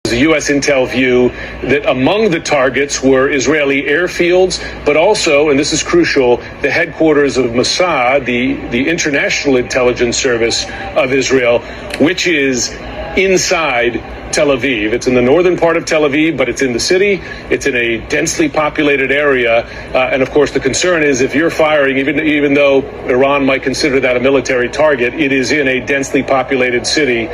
The U.S. intel view that among the targets were Israeli airfields, but also, and this is crucial, the headquarters of Mossad, the international intelligence service of Israel, which is inside Tel Aviv. It's in the northern part of Tel Aviv, but it's in the city. It's in a densely populated area. And of course, the concern is if you're firing, even though Iran might consider that a military target, it is in a densely populated city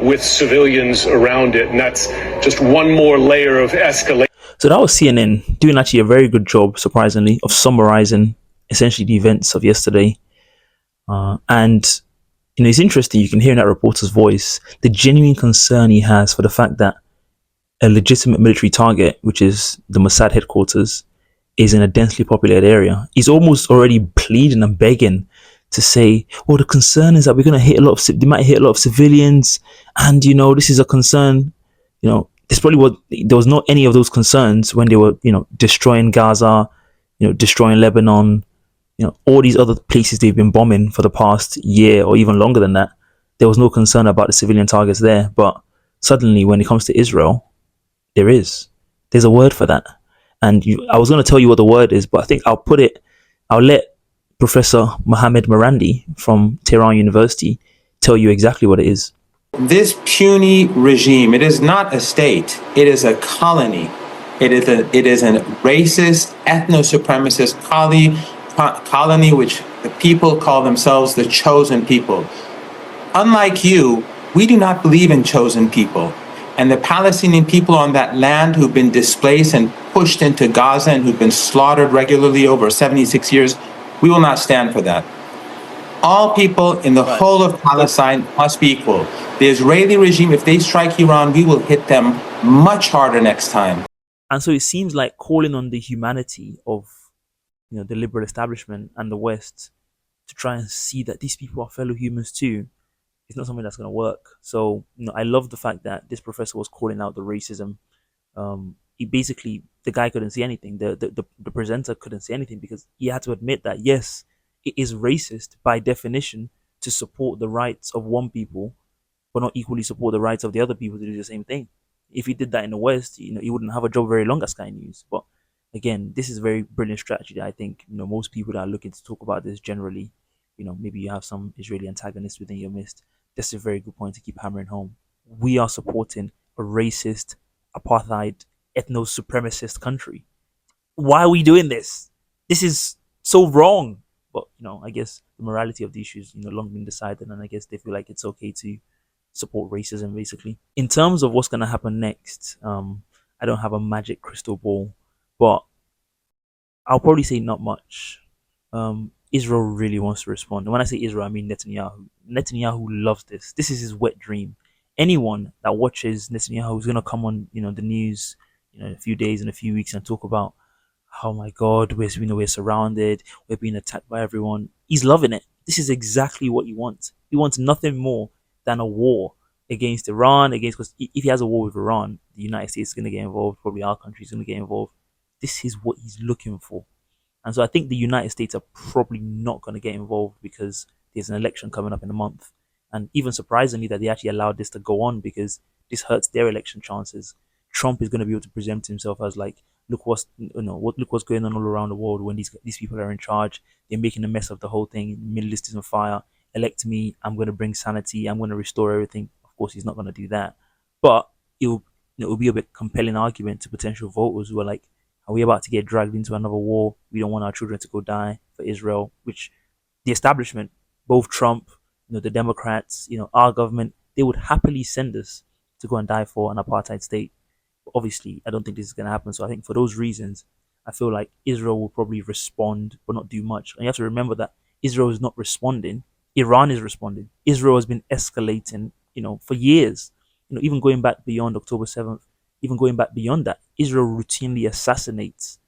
with civilians around it. And that's just one more layer of escalation. So that was CNN doing actually a very good job, surprisingly, of summarizing essentially the events of yesterday. And it's interesting, you can hear in that reporter's voice the genuine concern he has for the fact that a legitimate military target, which is the Mossad headquarters, is in a densely populated area. He's almost already pleading and begging to say, well, the concern is that they might hit a lot of civilians, and this is a concern. There was not any of those concerns when they were destroying Gaza, destroying Lebanon, all these other places they've been bombing for the past year or even longer than that. There was no concern about the civilian targets there. But suddenly, when it comes to Israel, there's a word for that. And I was going to tell you what the word is, but I think I'll let Professor Mohammed Marandi from Tehran University tell you exactly what it is. This puny regime, it is not a state, it is a colony. It is a racist, ethno-supremacist colony which the people call themselves the chosen people. Unlike you, we do not believe in chosen people. And the Palestinian people on that land who've been displaced and pushed into Gaza and who've been slaughtered regularly over 76 years, we will not stand for that. All people in the whole of Palestine must be equal. The Israeli regime, if they strike Iran, we will hit them much harder next time. And so it seems like calling on the humanity of the liberal establishment and the West to try and see that these people are fellow humans too, it's not something that's going to work. So I love the fact that this professor was calling out the racism. The guy couldn't see anything. The presenter couldn't see anything because he had to admit that yes, it is racist by definition to support the rights of one people, but not equally support the rights of the other people to do the same thing. If he did that in the West, he wouldn't have a job very long at Sky News. But again, this is a very brilliant strategy that I think most people that are looking to talk about this generally, maybe you have some Israeli antagonists within your midst. That's a very good point to keep hammering home. We are supporting a racist, apartheid, ethno-supremacist country. Why are we doing this? This is so wrong. But I guess the morality of the issue is long been decided, and I guess they feel like it's okay to support racism, basically. In terms of what's going to happen next, I don't have a magic crystal ball, but I'll probably say not much. Israel really wants to respond. And when I say Israel, I mean Netanyahu. Netanyahu loves this. This is his wet dream. Anyone that watches Netanyahu is going to come on, the news, in a few days, in a few weeks, and talk about, oh my God, we're surrounded, we're being attacked by everyone. He's loving it. This is exactly what he wants. He wants nothing more than a war against Iran, because if he has a war with Iran, the United States is going to get involved, probably our country is going to get involved. This is what he's looking for. And so I think the United States are probably not going to get involved because there's an election coming up in a month. And even surprisingly that they actually allowed this to go on because this hurts their election chances. Trump is going to be able to present himself as like, look what's going on all around the world when these people are in charge. They're making a mess of the whole thing. The Middle East is on fire. Elect me. I'm going to bring sanity. I'm going to restore everything. Of course, he's not going to do that. But it'll be a bit compelling argument to potential voters who are like, are we about to get dragged into another war? We don't want our children to go die for Israel, which the establishment, both Trump, the Democrats, our government, they would happily send us to go and die for an apartheid state. But obviously, I don't think this is going to happen. So I think for those reasons, I feel like Israel will probably respond, but not do much. And you have to remember that Israel is not responding. Iran is responding. Israel has been escalating, for years. Even going back beyond October 7th, even going back beyond that, Israel routinely assassinates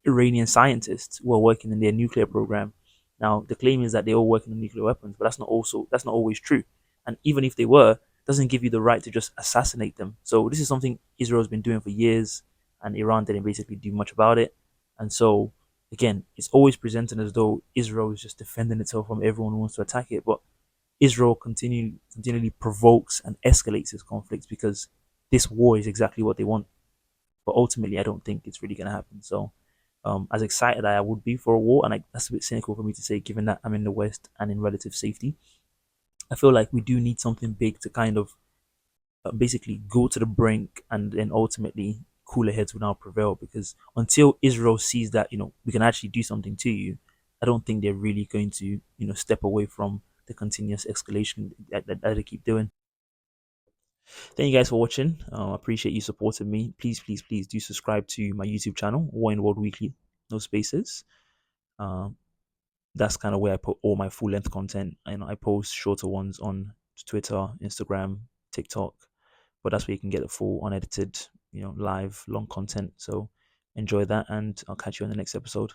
Iranian scientists who are working in their nuclear program. Now, the claim is that they're all working on nuclear weapons, but that's not always true. And even if they were, it doesn't give you the right to just assassinate them. So this is something Israel has been doing for years, and Iran didn't basically do much about it. And so, again, it's always presented as though Israel is just defending itself from everyone who wants to attack it. But Israel continually provokes and escalates its conflicts because this war is exactly what they want. But ultimately, I don't think it's really going to happen. So, as excited I would be for a war, and that's a bit cynical for me to say, given that I'm in the West and in relative safety, I feel like we do need something big to kind of basically go to the brink, and then ultimately cooler heads will now prevail. Because until Israel sees that we can actually do something to you, I don't think they're really going to step away from the continuous escalation that they keep doing. Thank you guys for watching. I appreciate you supporting me. Please, please, please do subscribe to my YouTube channel, War in World Weekly, no spaces. Um, that's kind of where I put all my full length content, and I post shorter ones on Twitter, Instagram, TikTok. But that's where you can get the full unedited, live long content. So enjoy that, and I'll catch you on the next episode.